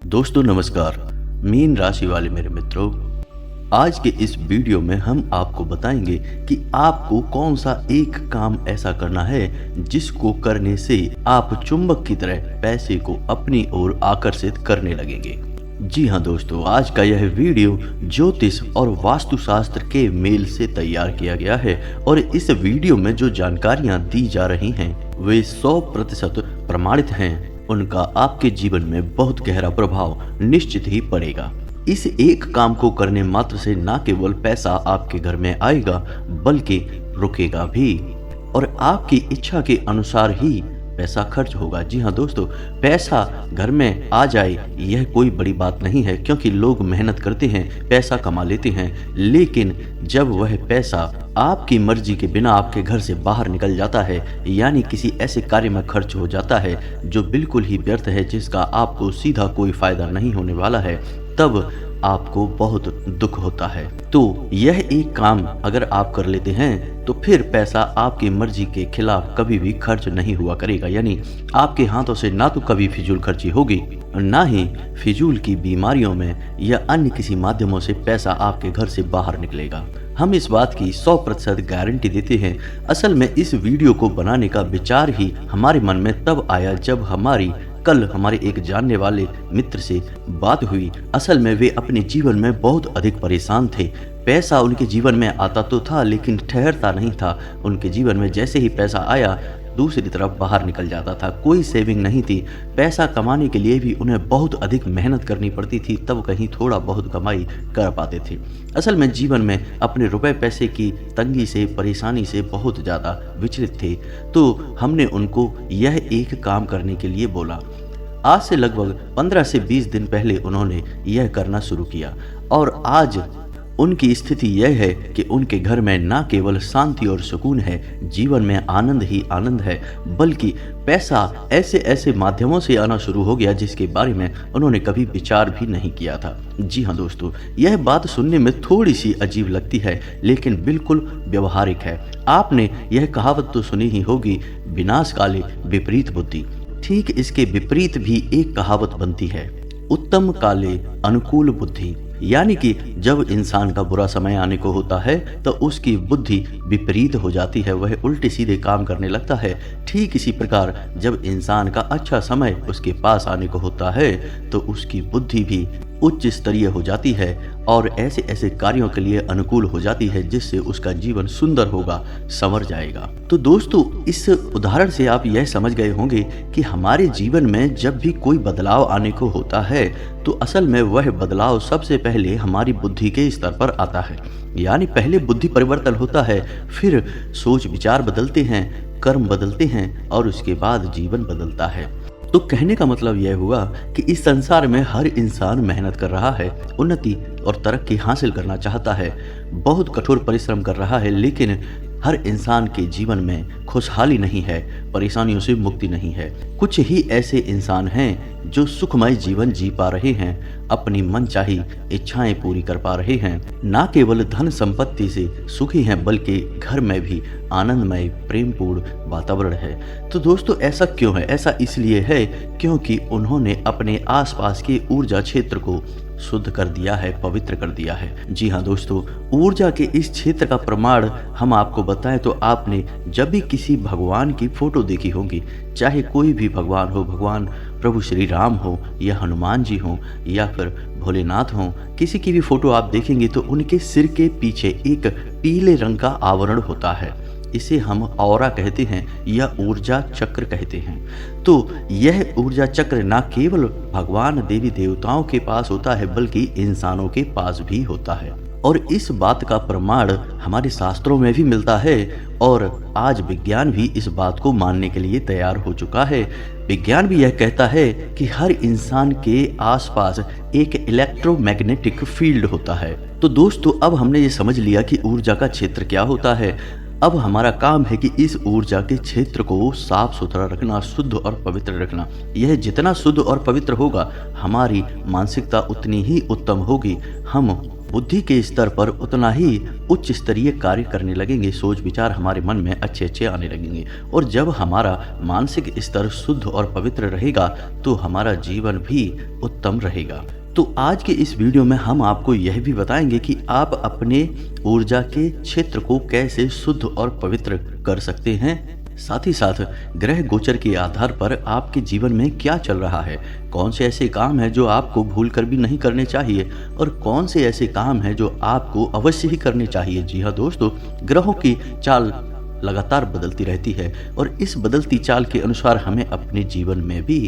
दोस्तों नमस्कार। मीन राशि वाले मेरे मित्रों, आज के इस वीडियो में हम आपको बताएंगे कि आपको कौन सा एक काम ऐसा करना है जिसको करने से आप चुंबक की तरह पैसे को अपनी ओर आकर्षित करने लगेंगे। जी हाँ दोस्तों, आज का यह वीडियो ज्योतिष और वास्तुशास्त्र के मेल से तैयार किया गया है और इस वीडियो में जो जानकारियाँ दी जा रही हैं वे 100% प्रमाणित हैं। उनका आपके जीवन में बहुत गहरा प्रभाव निश्चित ही पड़ेगा। इस एक काम को करने मात्र से न केवल पैसा आपके घर में आएगा बल्कि रुकेगा भी और आपकी इच्छा के अनुसार ही पैसा खर्च होगा। जी हाँ दोस्तों, पैसा घर में आ जाए यह कोई बड़ी बात नहीं है, क्योंकि लोग मेहनत करते हैं, पैसा कमा लेते हैं, लेकिन जब वह पैसा आपकी मर्जी के बिना आपके घर से बाहर निकल जाता है, यानी किसी ऐसे कार्य में खर्च हो जाता है जो बिल्कुल ही व्यर्थ है, जिसका आपको सीधा कोई फायदा नहीं होने वाला है, तब आपको बहुत दुख होता है। तो यह एक काम अगर आप कर लेते हैं तो फिर पैसा आपकी मर्जी के खिलाफ कभी भी खर्च नहीं हुआ करेगा, यानी आपके हाथों से ना तो कभी फिजूल खर्ची होगी और ना ही फिजूल की बीमारियों में या अन्य किसी माध्यमों से पैसा आपके घर से बाहर निकलेगा। हम इस बात की 100% गारंटी देते हैं। असल में इस वीडियो को बनाने का विचार ही हमारे मन में तब आया जब कल हमारे एक जानने वाले मित्र से बात हुई। असल में वे अपने जीवन में बहुत अधिक परेशान थे। पैसा उनके जीवन में आता तो था लेकिन ठहरता नहीं था। उनके जीवन में जैसे ही पैसा आया दूसरी तरफ बाहर निकल जाता था। कोई सेविंग नहीं थी। पैसा कमाने के लिए भी उन्हें बहुत अधिक मेहनत करनी पड़ती थी, तब कहीं थोड़ा बहुत कमाई कर पाते थे। असल में जीवन में अपने रुपए पैसे की तंगी से, परेशानी से बहुत ज़्यादा विचलित थे। तो हमने उनको यह एक काम करने के लिए बोला। आज से लगभग 15 से 20 दिन पहले उन्होंने यह करना शुरू किया और आज उनकी स्थिति यह है कि उनके घर में ना केवल शांति और सुकून है, जीवन में आनंद ही आनंद है, बल्कि पैसा ऐसे ऐसे माध्यमों से आना शुरू हो गया जिसके बारे में उन्होंने कभी विचार भी नहीं किया था। जी हाँ दोस्तों, यह बात सुनने में थोड़ी सी अजीब लगती है लेकिन बिल्कुल व्यवहारिक है। आपने यह कहावत तो सुनी ही होगी, विनाश काले विपरीत बुद्धि। ठीक इसके विपरीत भी एक कहावत बनती है, उत्तम काले अनुकूल बुद्धि। यानी कि जब इंसान का बुरा समय आने को होता है तो उसकी बुद्धि विपरीत हो जाती है, वह उल्टे सीधे काम करने लगता है। ठीक इसी प्रकार जब इंसान का अच्छा समय उसके पास आने को होता है तो उसकी बुद्धि भी उच्च स्तरीय हो जाती है और ऐसे ऐसे कार्यों के लिए अनुकूल हो जाती है जिससे उसका जीवन सुंदर होगा, संवर जाएगा। तो दोस्तों, इस उदाहरण से आप यह समझ गए होंगे कि हमारे जीवन में जब भी कोई बदलाव आने को होता है तो असल में वह बदलाव सबसे पहले हमारी बुद्धि के स्तर पर आता है। यानी पहले बुद्धि परिवर्तन होता है, फिर सोच विचार बदलते हैं, कर्म बदलते हैं और उसके बाद जीवन बदलता है। तो कहने का मतलब यह हुआ कि इस संसार में हर इंसान मेहनत कर रहा है, उन्नति और तरक्की हासिल करना चाहता है, बहुत कठोर परिश्रम कर रहा है, लेकिन हर इंसान के जीवन में खुशहाली नहीं है, परेशानियों से मुक्ति नहीं है। कुछ ही ऐसे इंसान हैं जो सुखमय जीवन जी पा रहे हैं, अपनी मनचाही इच्छाएं पूरी कर पा रहे हैं, ना केवल धन संपत्ति से सुखी हैं बल्कि घर में भी आनंदमय प्रेमपूर्ण वातावरण है। तो दोस्तों, ऐसा क्यों है? ऐसा इसलिए है क्योंकि उन्होंने अपने आसपास के ऊर्जा क्षेत्र को शुद्ध कर दिया है, पवित्र कर दिया है। जी हाँ दोस्तों, ऊर्जा के इस क्षेत्र का प्रमाण हम आपको बताएं तो आपने जब भी किसी भगवान की फोटो देखी होगी, चाहे कोई भी भगवान हो, भगवान प्रभु श्री राम हो या हनुमान जी हो या फिर भोलेनाथ हो, किसी की भी फोटो आप देखेंगे तो उनके सिर के पीछे एक पीले रंग का आवरण होता है। इसे हम ऑरा कहते हैं या ऊर्जा चक्र कहते हैं। तो यह ऊर्जा चक्र ना केवल भगवान देवी देवताओं के पास होता है बल्कि इंसानों के पास भी होता है और इस बात का प्रमाण हमारे शास्त्रों में भी मिलता है और आज विज्ञान भी इस बात को मानने के लिए तैयार हो चुका है। विज्ञान भी यह कहता है कि हर इंसान के आसपास एक इलेक्ट्रोमैग्नेटिक फील्ड होता है। तो दोस्तों, अब हमने ये समझ लिया कि ऊर्जा का क्षेत्र क्या होता है। अब हमारा काम है कि इस ऊर्जा के क्षेत्र को साफ सुथरा रखना, शुद्ध और पवित्र रखना। यह जितना शुद्ध और पवित्र होगा, हमारी मानसिकता उतनी ही उत्तम होगी, हम बुद्धि के स्तर पर उतना ही उच्च स्तरीय कार्य करने लगेंगे, सोच विचार हमारे मन में अच्छे अच्छे आने लगेंगे। और जब हमारा मानसिक स्तर शुद्ध और पवित्र रहेगा तो हमारा जीवन भी उत्तम रहेगा। तो आज के इस वीडियो में हम आपको यह भी बताएंगे कि आप अपने ऊर्जा के क्षेत्र को कैसे शुद्ध और पवित्र कर सकते हैं। साथ ही साथ ग्रह गोचर के आधार पर आपके जीवन में क्या चल रहा है, कौन से ऐसे काम हैं जो आपको भूल कर भी नहीं करने चाहिए और कौन से ऐसे काम हैं जो आपको अवश्य ही करने चाहिए। जी हाँ दोस्तों, ग्रहों की चाल लगातार बदलती रहती है और इस बदलती चाल के अनुसार हमें अपने जीवन में भी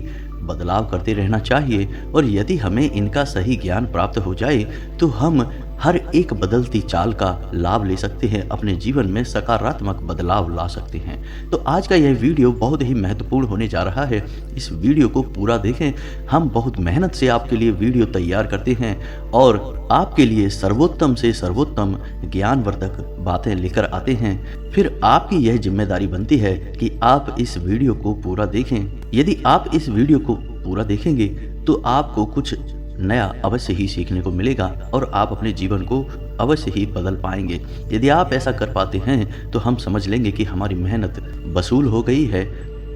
बदलाव करते रहना चाहिए। और यदि हमें इनका सही ज्ञान प्राप्त हो जाए तो हम हर एक बदलती चाल का लाभ ले सकते हैं, अपने जीवन में सकारात्मक बदलाव ला सकते हैं। तो आज का यह वीडियो बहुत ही महत्वपूर्ण होने जा रहा है, इस वीडियो को पूरा देखें। हम बहुत मेहनत से आपके लिए वीडियो तैयार करते हैं और आपके लिए सर्वोत्तम से सर्वोत्तम ज्ञानवर्धक बातें लेकर आते हैं। फिर आपकी यह जिम्मेदारी बनती है कि आप इस वीडियो को पूरा देखें। यदि आप इस वीडियो को पूरा देखेंगे तो आपको कुछ नया अवश्य ही सीखने को मिलेगा और आप अपने जीवन को अवश्य ही बदल पाएंगे। यदि आप ऐसा कर पाते हैं तो हम समझ लेंगे कि हमारी मेहनत वसूल हो गई है,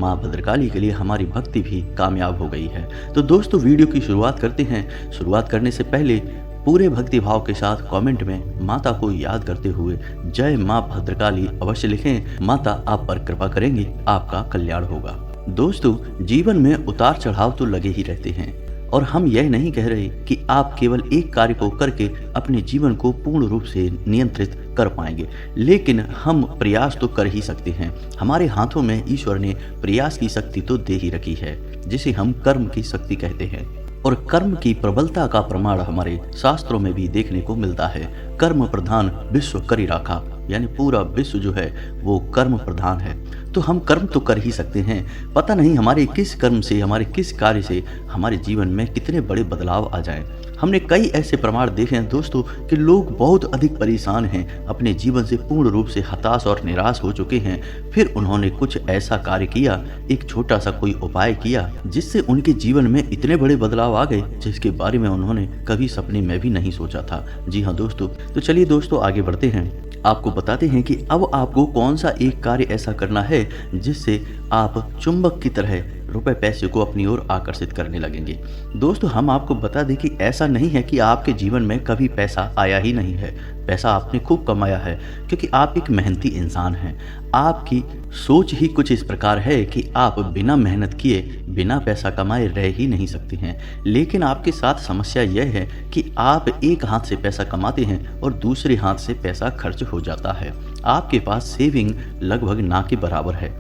माँ भद्रकाली के लिए हमारी भक्ति भी कामयाब हो गई है। तो दोस्तों वीडियो की शुरुआत करते हैं। शुरुआत करने से पहले पूरे भक्ति भाव के साथ कमेंट में माता को याद करते हुए जय माँ भद्रकाली अवश्य लिखें। माता आप पर कृपा करेंगी, आपका कल्याण होगा। दोस्तों जीवन में उतार चढ़ाव तो लगे ही रहते हैं और हम यह नहीं कह रहे कि आप केवल एक कार्य को करके अपने जीवन को पूर्ण रूप से नियंत्रित कर पाएंगे, लेकिन हम प्रयास तो कर ही सकते हैं। हमारे हाथों में ईश्वर ने प्रयास की शक्ति तो दे ही रखी है, जिसे हम कर्म की शक्ति कहते हैं। और कर्म की प्रबलता का प्रमाण हमारे शास्त्रों में भी देखने को मिलता है। कर्म प्रधान विश्व करी राखा, यानी पूरा विश्व जो है वो कर्म प्रधान है। तो हम कर्म तो कर ही सकते हैं, पता नहीं हमारे किस कर्म से, हमारे किस कार्य से हमारे जीवन में कितने बड़े बदलाव आ जाएं। हमने कई ऐसे प्रमाण देखे हैं दोस्तों कि लोग बहुत अधिक परेशान हैं, अपने जीवन से पूर्ण रूप से हताश और निराश हो चुके हैं। फिर उन्होंने कुछ ऐसा कार्य किया, एक छोटा सा कोई उपाय किया, जिससे उनके जीवन में इतने बड़े बदलाव आ गए जिसके बारे में उन्होंने कभी सपने में भी नहीं सोचा था। जी हाँ दोस्तों, तो चलिए दोस्तों आगे बढ़ते हैं। आपको बताते हैं कि अब आपको कौन सा एक कार्य ऐसा करना है जिससे आप चुंबक की तरह रुपए पैसे को अपनी ओर आकर्षित करने लगेंगे। दोस्तों हम आपको बता दें कि ऐसा नहीं है कि आपके जीवन में कभी पैसा आया ही नहीं है। पैसा आपने खूब कमाया है क्योंकि आप एक मेहनती इंसान हैं। आपकी सोच ही कुछ इस प्रकार है कि आप बिना मेहनत किए, बिना पैसा कमाए रह ही नहीं सकते हैं। लेकिन आपके साथ समस्या यह है कि आप एक हाथ से पैसा कमाते हैं और दूसरे हाथ से पैसा खर्च हो जाता है। आपके पास सेविंग लगभग ना के बराबर है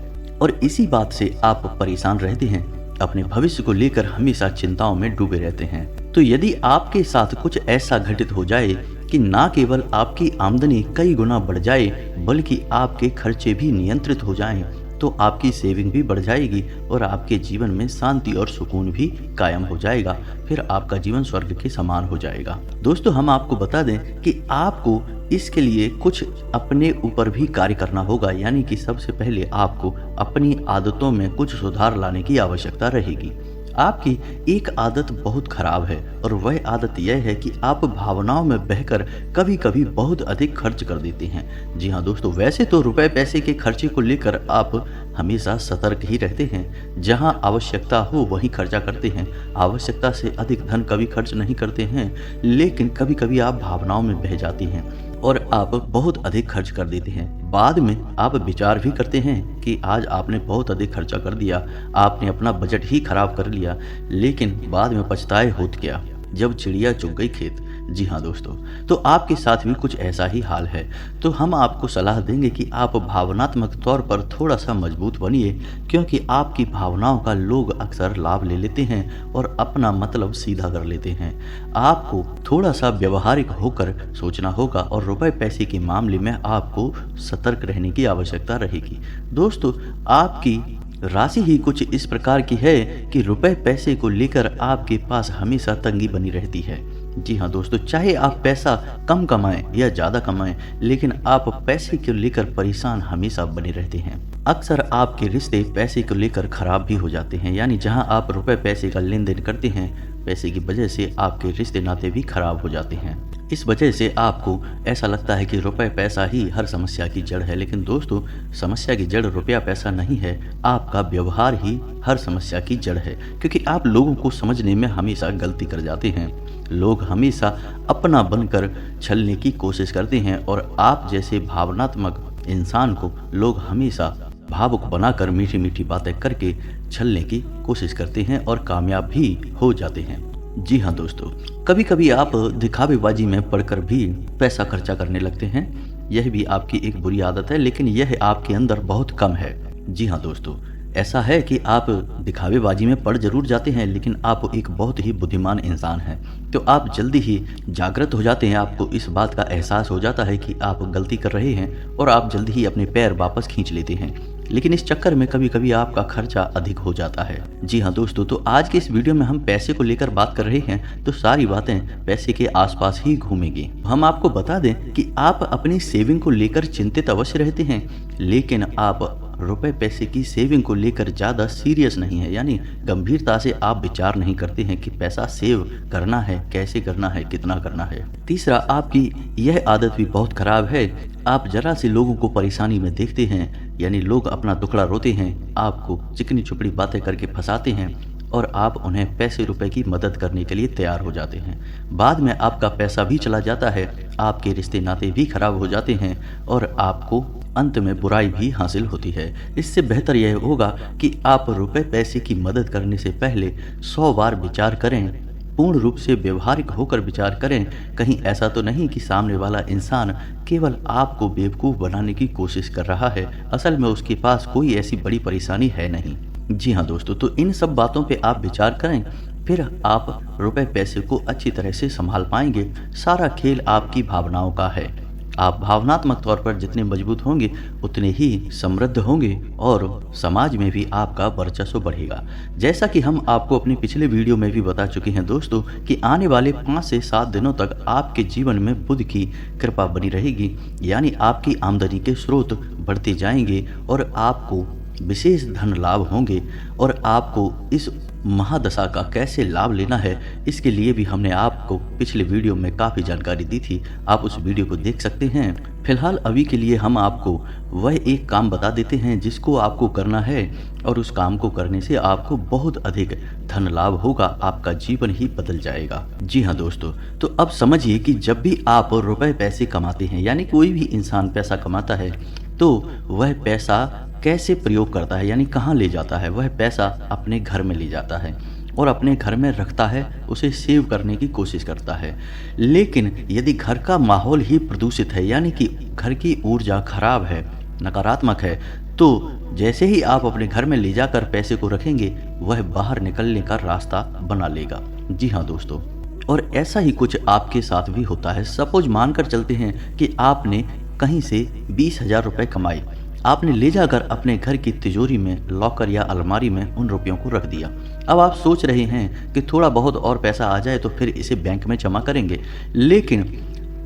और इसी बात से आप परेशान रहते हैं, अपने भविष्य को लेकर हमेशा चिंताओं में डूबे रहते हैं। तो यदि आपके साथ कुछ ऐसा घटित हो जाए कि ना केवल आपकी आमदनी कई गुना बढ़ जाए बल्कि आपके खर्चे भी नियंत्रित हो जाएं, तो आपकी सेविंग भी बढ़ जाएगी और आपके जीवन में शांति और सुकून भी कायम हो जाएगा। फिर आपका जीवन स्वर्ग के समान हो जाएगा। दोस्तों हम आपको बता दें कि आपको इसके लिए कुछ अपने ऊपर भी कार्य करना होगा, यानी कि सबसे पहले आपको अपनी आदतों में कुछ सुधार लाने की आवश्यकता रहेगी। आपकी एक आदत बहुत खराब है और वह आदत यह है कि आप भावनाओं में बहकर कभी कभी बहुत अधिक खर्च कर देते हैं। जी हाँ दोस्तों, वैसे तो रुपए पैसे के खर्चे को लेकर आप हमेशा सतर्क ही रहते हैं। जहां आवश्यकता हो वहीं खर्चा करते हैं, आवश्यकता से अधिक धन कभी खर्च नहीं करते हैं। लेकिन कभी कभी आप भावनाओं में बह जाती हैं और आप बहुत अधिक खर्च कर देते हैं। बाद में आप विचार भी करते हैं कि आज आपने बहुत अधिक खर्चा कर दिया, आपने अपना बजट ही खराब कर लिया, लेकिन बाद में पछताए होत क्या जब चिड़िया चुग गई खेत। जी हाँ दोस्तों, तो आपके साथ भी कुछ ऐसा ही हाल है। तो हम आपको सलाह देंगे कि आप भावनात्मक तौर पर थोड़ा सा मजबूत बनिए, क्योंकि आपकी भावनाओं का लोग अक्सर लाभ ले लेते हैं और अपना मतलब सीधा कर लेते हैं। आपको थोड़ा सा व्यवहारिक होकर सोचना होगा और रुपए पैसे के मामले में आपको सतर्क रहने की आवश्यकता रहेगी। दोस्तों आपकी राशि ही कुछ इस प्रकार की है कि रुपए पैसे को लेकर आपके पास हमेशा तंगी बनी रहती है। जी हाँ दोस्तों, चाहे आप पैसा कम कमाएं या ज़्यादा कमाएं, लेकिन आप पैसे को लेकर परेशान हमेशा बने रहते हैं। अक्सर आपके रिश्ते पैसे को लेकर खराब भी हो जाते हैं, यानी जहां आप रुपए पैसे का लेन देन करते हैं, पैसे की वजह से आपके रिश्ते नाते भी खराब हो जाते हैं। इस वजह से आपको ऐसा लगता है कि रुपए पैसा ही हर समस्या की जड़ है, लेकिन दोस्तों समस्या की जड़ रुपया पैसा नहीं है, आपका व्यवहार ही हर समस्या की जड़ है। क्योंकि आप लोगों को समझने में हमेशा गलती कर जाते हैं। लोग हमेशा अपना बनकर छलने की कोशिश करते हैं और आप जैसे भावनात्मक इंसान को लोग हमेशा भावुक बनाकर मीठी मीठी बातें करके छलने की कोशिश करते हैं और कामयाब भी हो जाते हैं। जी हाँ दोस्तों, कभी कभी आप दिखावेबाजी में पड़कर भी पैसा खर्चा करने लगते हैं। यह भी आपकी एक बुरी आदत है, लेकिन यह आपके अंदर बहुत कम है। जी हाँ दोस्तों, ऐसा है कि आप दिखावेबाजी में पड़ जरूर जाते हैं, लेकिन आप एक बहुत ही बुद्धिमान इंसान हैं। तो आप जल्दी ही जागृत हो जाते हैं, आपको इस बात का एहसास हो जाता है कि आप गलती कर रहे हैं और आप जल्दी ही अपने पैर वापस खींच लेते हैं। लेकिन इस चक्कर में कभी कभी आपका खर्चा अधिक हो जाता है। जी हाँ दोस्तों, तो आज के इस वीडियो में हम पैसे को लेकर बात कर रहे हैं, तो सारी बातें पैसे के आसपास ही घूमेंगी। हम आपको बता दें कि आप अपनी सेविंग को लेकर चिंतित अवश्य रहते हैं, लेकिन आप रुपए पैसे की सेविंग को लेकर ज़्यादा सीरियस नहीं है, यानी गंभीरता से आप विचार नहीं करते हैं कि पैसा सेव करना है, कैसे करना है, कितना करना है। तीसरा, आपकी यह आदत भी बहुत खराब है, आप जरा से लोगों को परेशानी में देखते हैं, यानी लोग अपना दुखड़ा रोते हैं, आपको चिकनी चुपड़ी बातें करके फंसाते हैं और आप उन्हें पैसे रुपए की मदद करने के लिए तैयार हो जाते हैं। बाद में आपका पैसा भी चला जाता है, आपके रिश्ते नाते भी खराब हो जाते हैं और आपको अंत में बुराई भी हासिल होती है। इससे बेहतर यह होगा कि आप रुपए पैसे की मदद करने से पहले 100 बार विचार करें, पूर्ण रूप से व्यवहारिक होकर विचार करें। कहीं ऐसा तो नहीं कि सामने वाला इंसान केवल आपको बेवकूफ़ बनाने की कोशिश कर रहा है, असल में उसके पास कोई ऐसी बड़ी परेशानी है नहीं। जी हाँ दोस्तों, तो इन सब बातों पे आप विचार करें, फिर आप रुपए पैसे को अच्छी तरह से संभाल पाएंगे। सारा खेल आपकी भावनाओं का है। आप भावनात्मक तौर पर जितने मजबूत होंगे उतने ही समृद्ध होंगे और समाज में भी आपका वर्चस्व बढ़ेगा। जैसा कि हम आपको अपने पिछले वीडियो में भी बता चुके हैं दोस्तों कि आने वाले 5 से 7 दिनों तक आपके जीवन में बुध की कृपा बनी रहेगी, यानी आपकी आमदनी के स्रोत बढ़ते जाएंगे और आपको विशेष धन लाभ होंगे। और आपको इस महादशा का कैसे लाभ लेना है, इसके लिए भी हमने आपको पिछले वीडियो में काफ़ी जानकारी दी थी, आप उस वीडियो को देख सकते हैं। फिलहाल अभी के लिए हम आपको वह एक काम बता देते हैं जिसको आपको करना है और उस काम को करने से आपको बहुत अधिक धन लाभ होगा, आपका जीवन ही बदल जाएगा। जी हाँ दोस्तों, तो अब समझिए कि जब भी आप रुपए पैसे कमाते हैं, यानी कोई भी इंसान पैसा कमाता है, तो वह पैसा कैसे प्रयोग करता है, यानी कहाँ ले जाता है। वह पैसा अपने घर में ले जाता है और अपने घर में रखता है, उसे सेव करने की कोशिश करता है। लेकिन यदि घर का माहौल ही प्रदूषित है, यानी कि घर की ऊर्जा खराब है, नकारात्मक है, तो जैसे ही आप अपने घर में ले जाकर पैसे को रखेंगे, वह बाहर निकलने का रास्ता बना लेगा। जी हाँ दोस्तों, और ऐसा ही कुछ आपके साथ भी होता है। सपोज मानकर चलते हैं कि आपने कहीं से 20,000 रुपये कमाए, आपने ले जाकर अपने घर की तिजोरी में, लॉकर या अलमारी में उन रुपयों को रख दिया। अब आप सोच रहे हैं कि थोड़ा बहुत और पैसा आ जाए तो फिर इसे बैंक में जमा करेंगे, लेकिन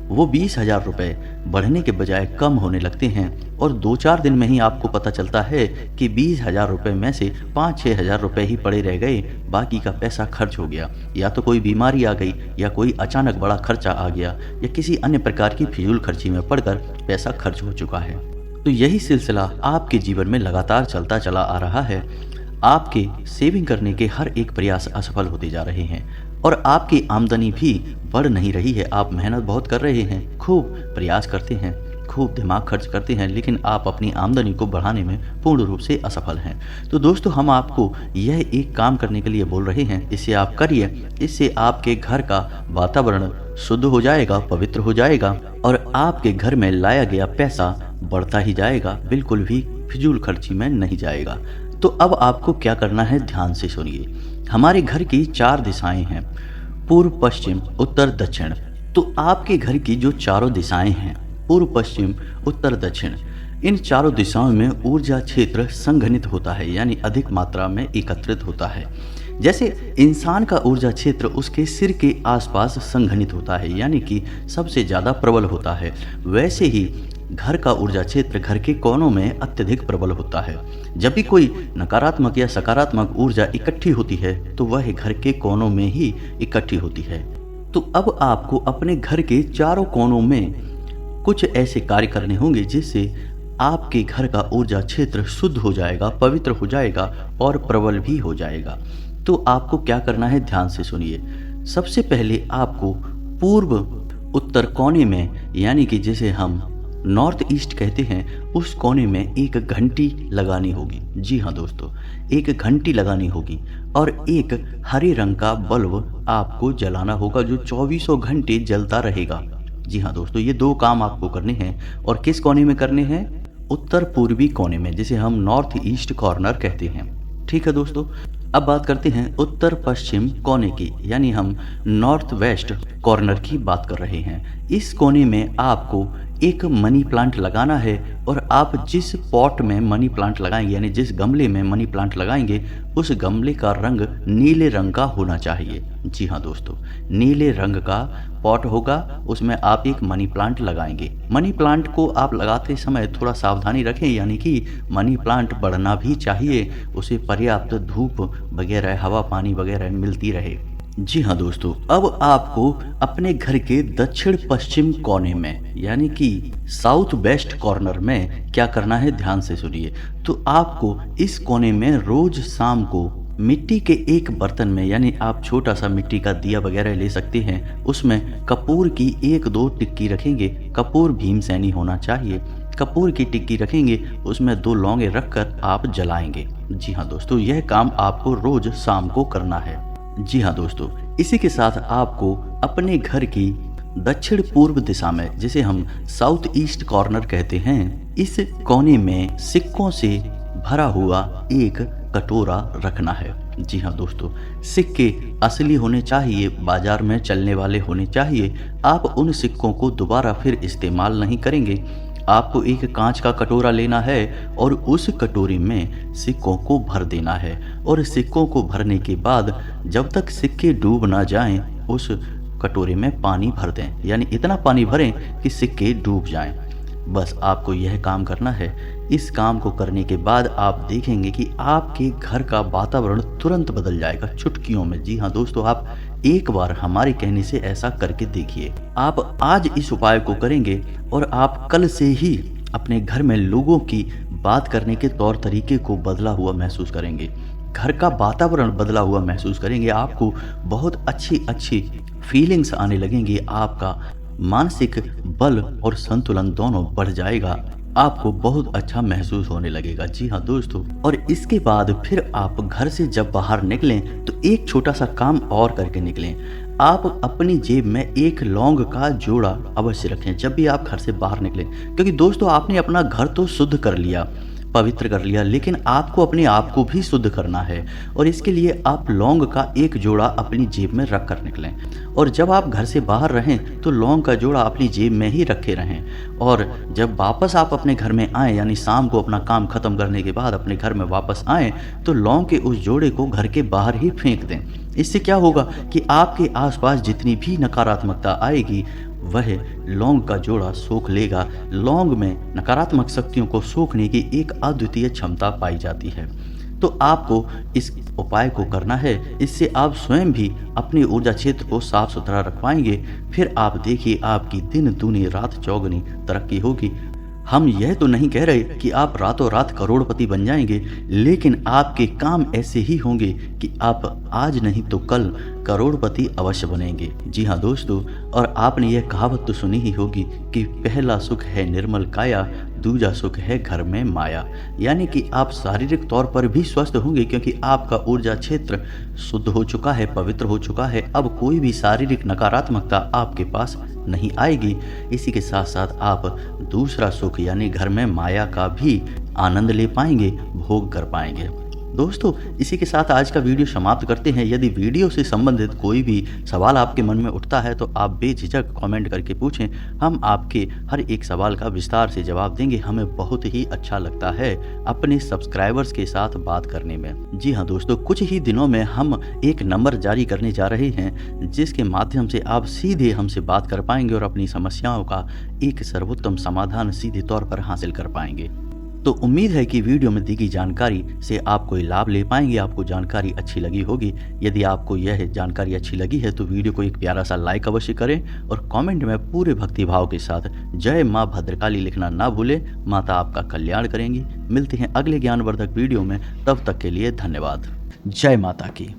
वो 20,000 रुपये बढ़ने के बजाय कम होने लगते हैं और 2-4 दिन में ही आपको पता चलता है कि 20,000 रुपये में से 5-6 हज़ार रुपये ही पड़े रह गए, बाकी का पैसा खर्च हो गया। या तो कोई बीमारी आ गई, या कोई अचानक बड़ा खर्चा आ गया, या किसी अन्य प्रकार की फिजूल खर्ची में पड़कर पैसा खर्च हो चुका है। तो यही सिलसिला आपके जीवन में लगातार चलता चला आ रहा है। आपके सेविंग करने के हर एक प्रयास असफल होते जा रहे हैं और आपकी आमदनी भी बढ़ नहीं रही है। आप मेहनत बहुत कर रहे हैं, खूब प्रयास करते हैं, खूब दिमाग खर्च करते हैं, लेकिन आप अपनी आमदनी को बढ़ाने में पूर्ण रूप से असफल हैं। तो दोस्तों, हम आपको यह एक काम करने के लिए बोल रहे हैं, इसे आप करिए। इससे आपके घर का वातावरण शुद्ध हो जाएगा, पवित्र हो जाएगा और आपके घर में लाया गया पैसा बढ़ता ही जाएगा, बिल्कुल भी फिजूल खर्ची में नहीं जाएगा। तो अब आपको क्या करना है, ध्यान से सुनिए। हमारे घर की 4 दिशाएं हैं, पूर्व, पश्चिम, उत्तर, दक्षिण। तो आपके घर की जो चारों दिशाएं हैं, पूर्व, पश्चिम, उत्तर, दक्षिण, इन चारों दिशाओं में ऊर्जा क्षेत्र संघनित होता है, यानी अधिक मात्रा में एकत्रित होता है। जैसे इंसान का ऊर्जा क्षेत्र उसके सिर के आसपास संघनित होता है, यानी कि सबसे ज़्यादा प्रबल होता है, वैसे ही घर का ऊर्जा क्षेत्र घर के कोनों में अत्यधिक प्रबल होता है। जब भी कोई नकारात्मक या सकारात्मक ऊर्जा इकट्ठी होती है तो वह घर के कोनों में ही इकट्ठी होती है। तो अब आपको अपने घर के चारों कोनों में कुछ ऐसे कार्य करने होंगे जिससे आपके घर का ऊर्जा क्षेत्र शुद्ध हो जाएगा, पवित्र हो जाएगा और प्रबल भी हो जाएगा। तो आपको क्या करना है, ध्यान से सुनिए। सबसे पहले आपको पूर्व उत्तर कोने में, यानी कि जिसे हम नॉर्थ ईस्ट कहते हैं, उस कोने में एक घंटी लगानी होगी। जी हाँ दोस्तों, एक घंटी लगानी होगी और एक हरे रंग का बल्ब आपको जलाना होगा जो 24 घंटे जलता रहेगा। जी हाँ दोस्तों, ये 2 काम आपको करने हैं। और किस कोने में करने हैं? उत्तर पूर्वी कोने में, जिसे हम नॉर्थ ईस्ट कॉर्नर कहते हैं। ठीक है दोस्तों, अब बात करते हैं उत्तर पश्चिम कोने की, यानी हम नॉर्थ वेस्ट कॉर्नर की बात कर रहे हैं। इस कोने में आपको एक मनी प्लांट लगाना है और आप जिस पॉट में मनी प्लांट लगाएंगे, यानी जिस गमले में मनी प्लांट लगाएंगे, उस गमले का रंग नीले रंग का होना चाहिए। जी हाँ दोस्तों, नीले रंग का पॉट होगा, उसमें आप एक मनी प्लांट लगाएंगे। मनी प्लांट को आप लगाते समय थोड़ा सावधानी रखें, यानी कि मनी प्लांट बढ़ना भी चाहिए, उसे पर्याप्त धूप वगैरह, हवा पानी वगैरह मिलती रहे। जी हाँ दोस्तों, अब आपको अपने घर के दक्षिण पश्चिम कोने में, यानी कि साउथ वेस्ट कॉर्नर में क्या करना है, ध्यान से सुनिए। तो आपको इस कोने में रोज शाम को मिट्टी के एक बर्तन में, यानी आप छोटा सा मिट्टी का दिया वगैरह ले सकते हैं, उसमें कपूर की 1-2 टिक्की रखेंगे। कपूर भीमसेनी होना चाहिए। कपूर की टिक्की रखेंगे, उसमें 2 लौंगे रखकर आप जलाएंगे। जी हाँ दोस्तों, यह काम आपको रोज शाम को करना है। जी हाँ दोस्तों, इसी के साथ आपको अपने घर की दक्षिण पूर्व दिशा में, जिसे हम साउथ ईस्ट कॉर्नर कहते हैं, इस कोने में सिक्कों से भरा हुआ एक कटोरा रखना है। जी हाँ दोस्तों, सिक्के असली होने चाहिए, बाजार में चलने वाले होने चाहिए। आप उन सिक्कों को दोबारा फिर इस्तेमाल नहीं करेंगे। आपको एक कांच का कटोरा लेना है और उस कटोरे में सिक्कों को भर देना है। और सिक्कों को भरने के बाद जब तक सिक्के डूब ना जाएं, उस कटोरे में पानी भर दें, यानी इतना पानी भरें कि सिक्के डूब जाएं। बस आपको यह काम करना है। इस काम को करने के बाद आप देखेंगे कि आपके घर का वातावरण तुरंत बदल जाएगा, चुटकियों में। जी हाँ दोस्तों, आप एक बार हमारे कहने से ऐसा करके देखिए। आप आज इस उपाय को करेंगे और आप कल से ही अपने घर में लोगों की बात करने के तौर तरीके को बदला हुआ महसूस करेंगे। घर का वातावरण बदला हुआ महसूस करेंगे। आपको बहुत अच्छी फीलिंग्स आने लगेंगी। आपका मानसिक बल और संतुलन दोनों बढ़ जाएगा। आपको बहुत अच्छा महसूस होने लगेगा। जी हाँ दोस्तों, और इसके बाद फिर आप घर से जब बाहर निकलें तो एक छोटा सा काम और करके निकलें। आप अपनी जेब में एक लौंग का जोड़ा अवश्य रखें जब भी आप घर से बाहर निकलें, क्योंकि दोस्तों आपने अपना घर तो शुद्ध कर लिया, पवित्र कर लिया, लेकिन आपको अपने आप को भी शुद्ध करना है। और इसके लिए आप लौंग का एक जोड़ा अपनी जेब में रख कर निकलें। और जब आप घर से बाहर रहें तो लौंग का जोड़ा अपनी जेब में ही रखे रहें। और जब वापस आप अपने घर में आएँ, यानी शाम को अपना काम खत्म करने के बाद अपने घर में वापस आएँ, तो लौंग के उस जोड़े को घर के बाहर ही फेंक दें। इससे क्या होगा कि आपके आसपास जितनी भी नकारात्मकता आएगी वह लौंग का जोड़ा सोख लेगा। लौंग में नकारात्मक शक्तियों को सोखने की एक अद्वितीय क्षमता पाई जाती है। तो आपको इस उपाय को करना है। इससे आप स्वयं भी अपने ऊर्जा क्षेत्र को साफ सुथरा रख पाएंगे। फिर आप देखिए आपकी दिन दूनी रात चौगुनी तरक्की होगी। हम यह तो नहीं कह रहे कि आप रातों रात करोड़पति बन जाएंगे, लेकिन आपके काम ऐसे ही होंगे कि आप आज नहीं तो कल करोड़पति अवश्य बनेंगे। जी हाँ दोस्तों, और आपने यह कहावत तो सुनी ही होगी कि पहला सुख है निर्मल काया, दूजा सुख है घर में माया। यानी कि आप शारीरिक तौर पर भी स्वस्थ होंगे, क्योंकि आपका ऊर्जा क्षेत्र शुद्ध हो चुका है, पवित्र हो चुका है। अब कोई भी शारीरिक नकारात्मकता आपके पास नहीं आएगी। इसी के साथ साथ आप दूसरा सुख यानी घर में माया का भी आनंद ले पाएंगे, भोग कर पाएंगे। दोस्तों, इसी के साथ आज का वीडियो समाप्त करते हैं। यदि वीडियो से संबंधित कोई भी सवाल आपके मन में उठता है तो आप बेझिझक कमेंट करके पूछें। हम आपके हर एक सवाल का विस्तार से जवाब देंगे। हमें बहुत ही अच्छा लगता है अपने सब्सक्राइबर्स के साथ बात करने में। जी हाँ दोस्तों, कुछ ही दिनों में हम एक नंबर जारी करने जा रहे हैं, जिसके माध्यम से आप सीधे हमसे बात कर पाएंगे और अपनी समस्याओं का एक सर्वोत्तम समाधान सीधे तौर पर हासिल कर पाएंगे। तो उम्मीद है कि वीडियो में दी गई जानकारी से आप कोई लाभ ले पाएंगे, आपको जानकारी अच्छी लगी होगी। यदि आपको यह जानकारी अच्छी लगी है तो वीडियो को एक प्यारा सा लाइक अवश्य करें और कमेंट में पूरे भक्तिभाव के साथ जय माँ भद्रकाली लिखना ना भूलें। माता आपका कल्याण करेंगी। मिलते हैं अगले ज्ञानवर्धक वीडियो में, तब तक के लिए धन्यवाद। जय माता की।